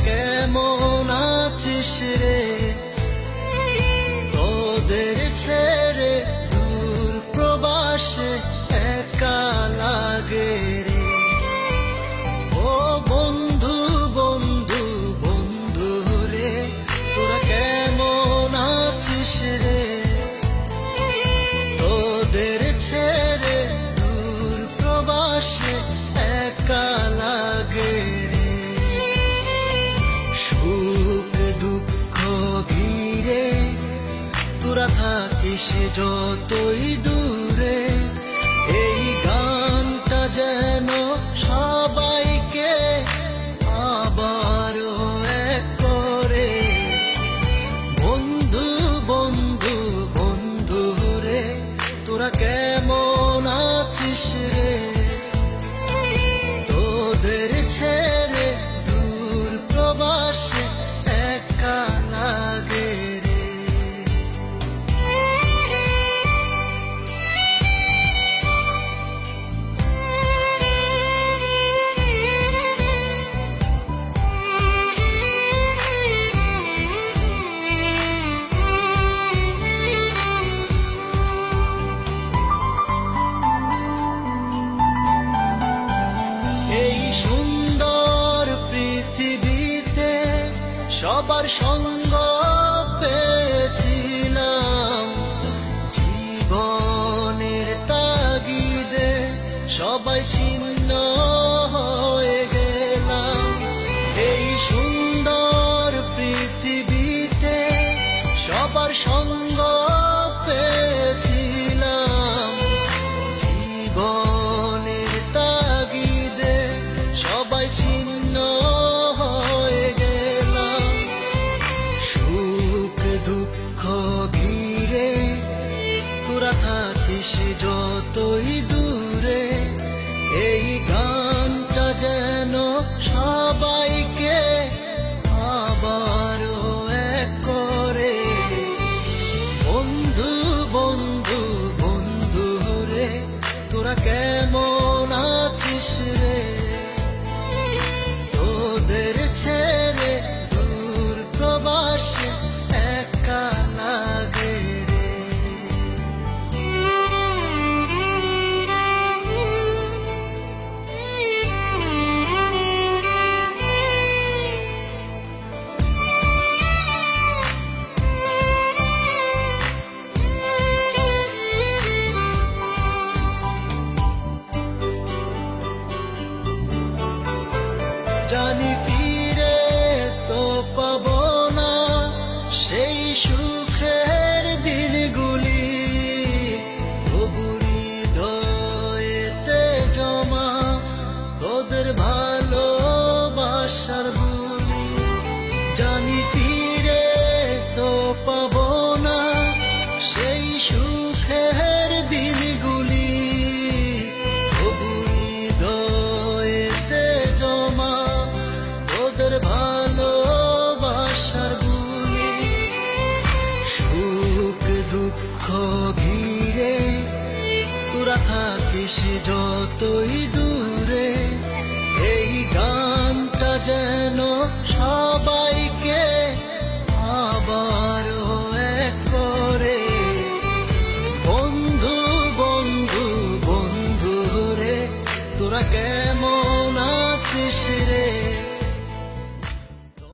কেমন আছিস রে? তোদের ছেড়ে দূর প্রবাসে একা লাগে রে। ও বন্ধু বন্ধু বন্ধু রে, তোরা কেমন আছিস রে? তোদের ছেড়ে দূর প্রবাসে একা লাগে রে। সুখ দুঃখ ঘিরে তোরা থাকিস যতই দূরে, এই গানটা যেন সবাইকে আবারও এক করে। বন্ধু বন্ধু বন্ধু রে, তোরা কেমন আছিস রে? তোদের ছেড়ে দূর প্রবাসে একা লাগে রে। এই সুন্দর পৃথিবীতে সবার সঙ্গ পেয়েছিলাম, জীবনের তাগিদে সবাই ছিন্ন হয়ে গেলাম। এই সুন্দর পৃথিবীতে সবার সঙ্গ পেয়েছিলাম, জীবনের তাগিদে সবাই ছিন্ন হয়ে গেলাম। সুখ দুঃখ ঘিরে তোরা থাকিস যতই দূরে, এই গানটা যেন সবাইকে আবারও এক করে। বন্ধু বন্ধু বন্ধু রে, তোরা কেমন আছিস রে? তোদের ছেড়ে দূর প্রবাসে একা লাগে রে। জানি ফিরে তো পাবো না সেই সুখের দিনগুলি, তবু হৃদয়েতে জমা তোদের ভালোবাসার বুলি। জানি ফিরে তো পাবো না সেই সুখের দিনগুলি, তবু হৃদয়েতে জমা তোদের ভালোবাসার বুলি। সুখ দুঃখ ঘিরে তোরা থাকিস যতই দূরে, এই গানটা যেন সবাইকে আবারও এক করে। বন্ধু বন্ধু বন্ধু রে, তোরা কেমন